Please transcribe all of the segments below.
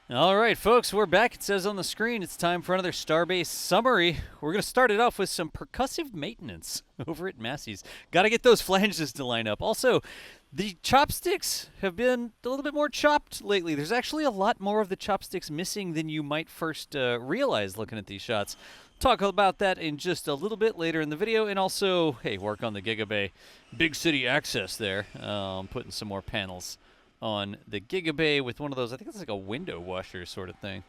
All right, folks, we're back. It says on the screen it's time for another Starbase Summary. We're going to start it off with some percussive maintenance over at Massey's. Got to get those flanges to line up. Also, the chopsticks have been a little bit more chopped lately. There's actually a lot more of the chopsticks missing than you might first realize looking at these shots. Talk about that in just a little bit later in the video, and also, hey, work on the Gigabay big city access there. Putting some more panels on the Gigabay with one of those, I think it's like a window washer sort of thing.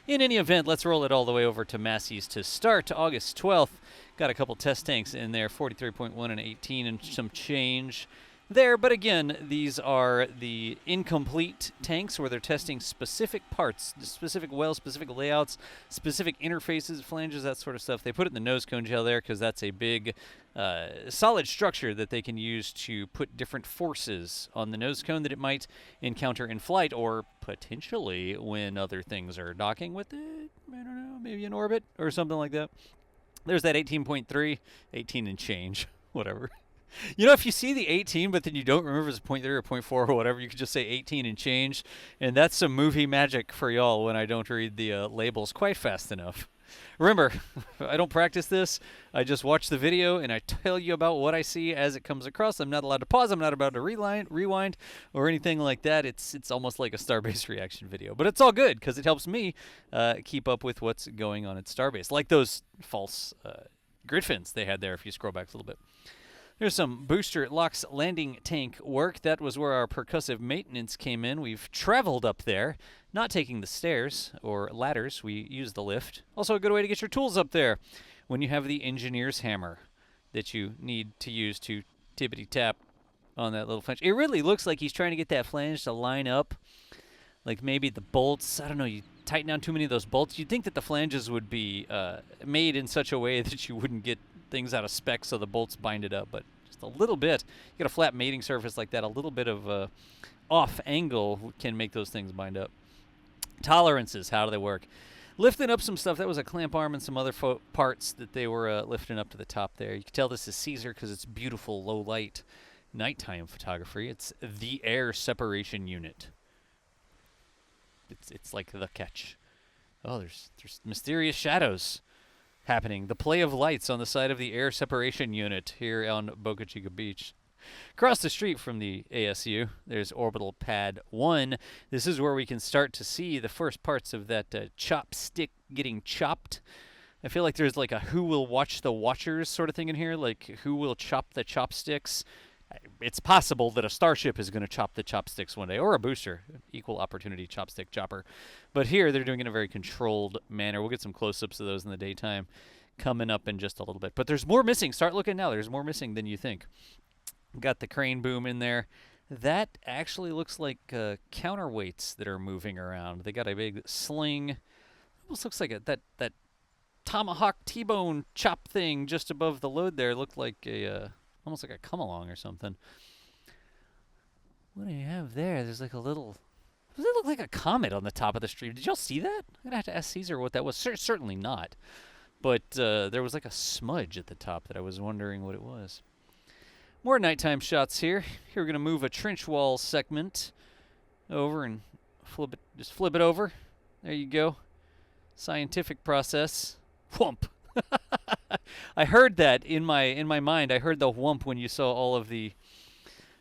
In any event, let's roll it all the way over to Massey's to start August 12th. Got a couple test tanks in there, 43.1 and 18 and some change there. But again, these are the incomplete tanks where they're testing specific parts, specific wells, specific layouts, specific interfaces, flanges, that sort of stuff. They put it in the nose cone gel there because that's a big solid structure that they can use to put different forces on the nose cone that it might encounter in flight or potentially when other things are docking with it. I don't know, maybe in orbit or something like that. There's that 18.3, 18 and change, whatever. You know, if you see the 18, but then you don't remember if it's 0.3 or 0.4 or whatever, you could just say 18 and change. And that's some movie magic for y'all when I don't read the labels quite fast enough. Remember, I don't practice this. I just watch the video and I tell you about what I see as it comes across. I'm not allowed to pause. I'm not allowed to rewind or anything like that. It's almost like a Starbase reaction video. But it's all good because it helps me keep up with what's going on at Starbase. Like those false grid fins they had there if you scroll back a little bit. Here's some booster LOX landing tank work. That was where our percussive maintenance came in. We've traveled up there, not taking the stairs or ladders. We use the lift. Also a good way to get your tools up there when you have the engineer's hammer that you need to use to tippity-tap on that little flange. It really looks like he's trying to get that flange to line up. Like maybe the bolts, I don't know, you tighten down too many of those bolts. You'd think that the flanges would be made in such a way that you wouldn't get things out of spec so the bolts bind it up, but just a little bit. You got a flat mating surface like that, a little bit of off angle can make those things bind up. Tolerances, how do they work? Lifting up some stuff. That was a clamp arm and some other parts that they were lifting up to the top there. You can tell this is Caesar because it's beautiful low light nighttime photography. It's the air separation unit. It's like the catch. Oh, there's mysterious shadows happening. The play of lights on the side of the air separation unit here on Boca Chica Beach. Across the street from the ASU, there's Orbital Pad 1. This is where we can start to see the first parts of that chopstick getting chopped. I feel like there's like a who will watch the watchers sort of thing in here, like who will chop the chopsticks. It's possible that a starship is going to chop the chopsticks one day, or a booster, equal opportunity chopstick chopper. But here they're doing it in a very controlled manner. We'll get some close-ups of those in the daytime coming up in just a little bit. But there's more missing. Start looking now. There's more missing than you think. Got the crane boom in there. That actually looks like counterweights that are moving around. They got a big sling. Almost looks like that tomahawk T-bone chop thing just above the load there. Looked like a almost like a come-along or something. What do you have there? There's like a little... Does it look like a comet on the top of the stream? Did y'all see that? I'm going to have to ask Caesar what that was. Certainly not. But there was like a smudge at the top that I was wondering what it was. More nighttime shots here. Here we're going to move a trench wall segment over and flip it. Just flip it over. There you go. Scientific process. Whump. I heard that in my mind. I heard the whump when you saw all of the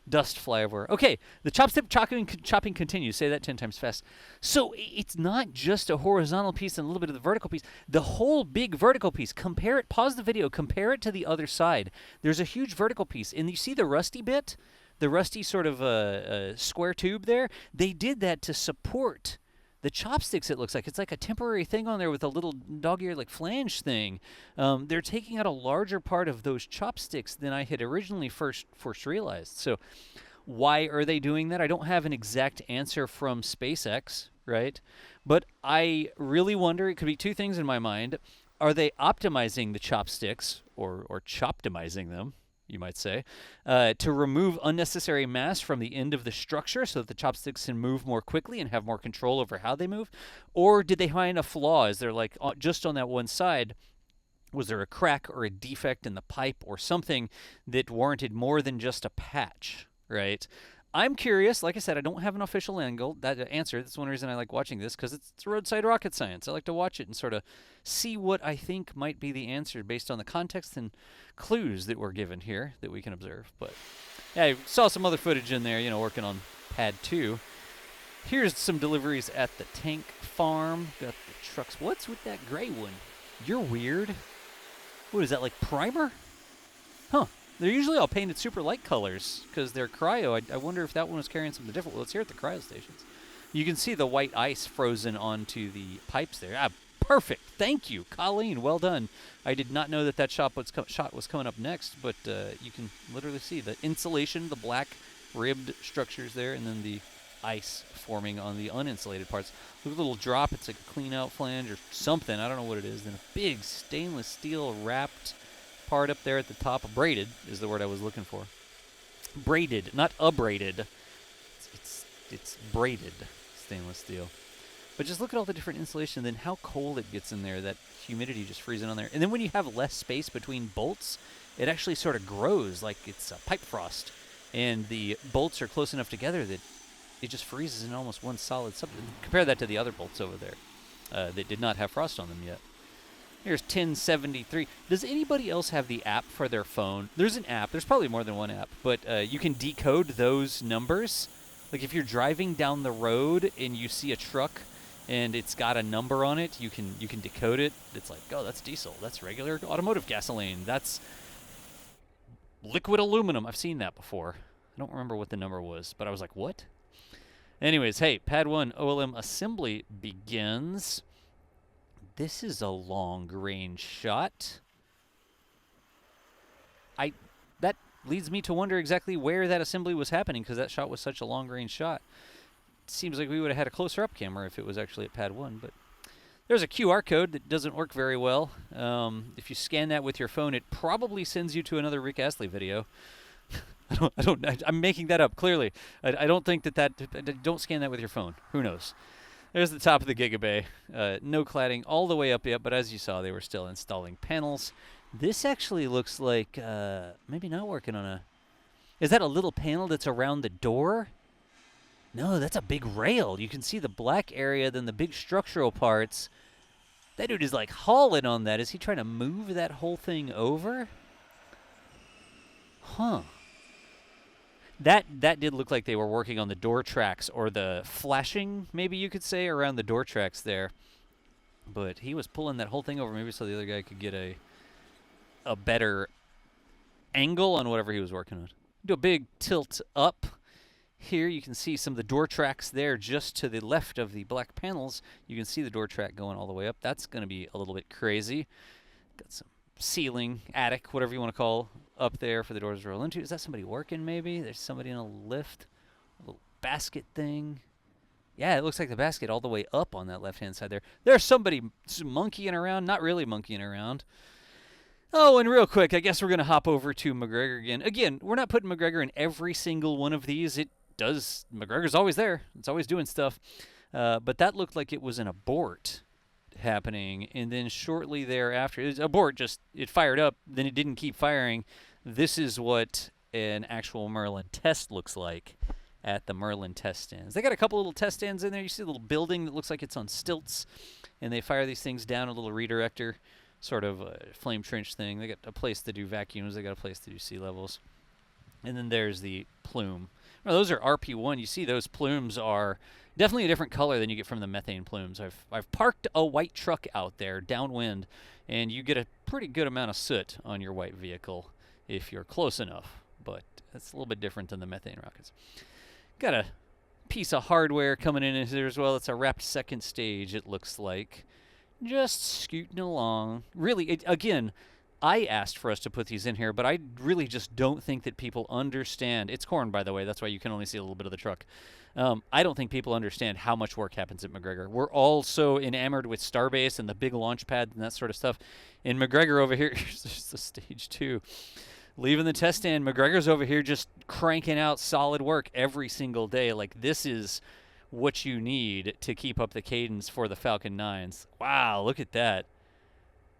dust fly over. Okay, the chopstick chopping continues. Say that 10 times fast. So it's not just a horizontal piece and a little bit of the vertical piece. The whole big vertical piece. Compare it. Pause the video. Compare it to the other side. There's a huge vertical piece. And you see the rusty bit? The rusty sort of square tube there? They did that to support the chopsticks, it looks like. It's like a temporary thing on there with a little dog-eared like flange thing. They're taking out a larger part of those chopsticks than I had originally first realized. So why are they doing that? I don't have an exact answer from SpaceX, right? But I really wonder, it could be two things in my mind. Are they optimizing the chopsticks or choptimizing them, you might say, to remove unnecessary mass from the end of the structure so that the chopsticks can move more quickly and have more control over how they move? Or did they find a flaw? Is there like just on that one side, was there a crack or a defect in the pipe or something that warranted more than just a patch, right? I'm curious. Like I said, I don't have an official answer. That's one reason I like watching this, because it's roadside rocket science. I like to watch it and sort of see what I think might be the answer based on the context and clues that we're given here that we can observe. But yeah, I saw some other footage in there, you know, working on Pad 2. Here's some deliveries at the tank farm. Got the trucks. What's with that gray one? You're weird. What is that, like primer? Huh. They're usually all painted super light colors because they're cryo. I wonder if that one was carrying something different. Well, it's here at the cryo stations. You can see the white ice frozen onto the pipes there. Ah, perfect. Thank you, Colleen. Well done. I did not know that shot was coming up next, but you can literally see the insulation, the black ribbed structures there, and then the ice forming on the uninsulated parts. Look at the little drop. It's like a clean out flange or something. I don't know what it is. Then a big stainless steel wrapped part up there at the top. Braided is the word I was looking for. Braided, not abraded. It's braided stainless steel. But just look at all the different insulation, then how cold it gets in there, that humidity just freezing on there. And then when you have less space between bolts, it actually sort of grows like it's pipe frost. And the bolts are close enough together that it just freezes in almost one solid substance. Compare that to the other bolts over there that did not have frost on them yet. Here's 1073. Does anybody else have the app for their phone? There's an app. There's probably more than one app, but you can decode those numbers. Like if you're driving down the road and you see a truck and it's got a number on it, you can decode it. It's like, oh, that's diesel. That's regular automotive gasoline. That's liquid aluminum. I've seen that before. I don't remember what the number was, but I was like, what? Anyways, hey, Pad 1 OLM Assembly Begins. This is a long-range shot. That leads me to wonder exactly where that assembly was happening, because that shot was such a long-range shot. It seems like we would have had a closer-up camera if it was actually at Pad 1, but there's a QR code that doesn't work very well. If you scan that with your phone, it probably sends you to another Rick Astley video. I'm making that up, clearly. I don't think don't scan that with your phone. Who knows? There's the top of the Gigabay. No cladding all the way up yet, but as you saw, they were still installing panels. This actually looks like maybe not working on a... Is that a little panel that's around the door? No, that's a big rail. You can see the black area, then the big structural parts. That dude is like hauling on that. Is he trying to move that whole thing over? Huh. That did look like they were working on the door tracks, or the flashing, maybe you could say, around the door tracks there. But he was pulling that whole thing over, maybe so the other guy could get a better angle on whatever he was working on. Do a big tilt up. Here you can see some of the door tracks there just to the left of the black panels. You can see the door track going all the way up. That's going to be a little bit crazy. Got some ceiling, attic, whatever you want to call, up there for the doors to roll into. Is that somebody working maybe? There's somebody in a lift. A little basket thing. Yeah, it looks like the basket all the way up on that left-hand side there. There's somebody monkeying around. Not really monkeying around. Oh, and real quick, I guess we're going to hop over to McGregor again. Again, we're not putting McGregor in every single one of these. McGregor's always there. It's always doing stuff. But that looked like it was an abort happening, and then shortly thereafter, it fired up, then it didn't keep firing. This is what an actual Merlin test looks like at the Merlin test stands. They got a couple little test stands in there. You see a little building that looks like it's on stilts, and they fire these things down a little redirector, sort of a flame trench thing. They got a place to do vacuums. They got a place to do sea levels. And then there's the plume. Well, those are RP1. You see those plumes are definitely a different color than you get from the methane plumes. I've parked a white truck out there downwind, and you get a pretty good amount of soot on your white vehicle if you're close enough, but that's a little bit different than the methane rockets. Got a piece of hardware coming in here as well. It's a wrapped second stage, it looks like. Just scooting along. Really, again, I asked for us to put these in here, but I really just don't think that people understand. It's corn, by the way. That's why you can only see a little bit of the truck. I don't think people understand how much work happens at McGregor. We're all so enamored with Starbase and the big launch pad and that sort of stuff. And McGregor over here, here's the stage 2. Leaving the test stand, McGregor's over here just cranking out solid work every single day. Like, this is what you need to keep up the cadence for the Falcon 9s. Wow, look at that.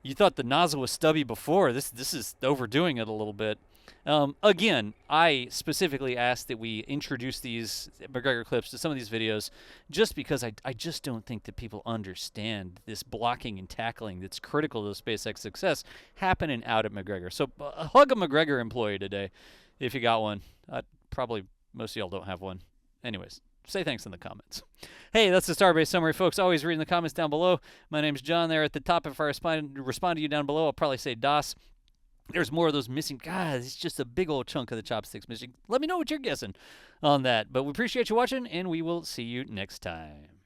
You thought the nozzle was stubby before. This is overdoing it a little bit. Again, I specifically asked that we introduce these McGregor clips to some of these videos just because I just don't think that people understand this blocking and tackling that's critical to the SpaceX success happening out at McGregor. So hug a McGregor employee today if you got one. Probably most of y'all don't have one. Anyways, say thanks in the comments. Hey, that's the Starbase Summary, folks. Always reading the comments down below. My name's John there at the top. If I respond to you down below, I'll probably say DOS. There's more of those missing. God, it's just a big old chunk of the chopsticks missing. Let me know what you're guessing on that. But we appreciate you watching, and we will see you next time.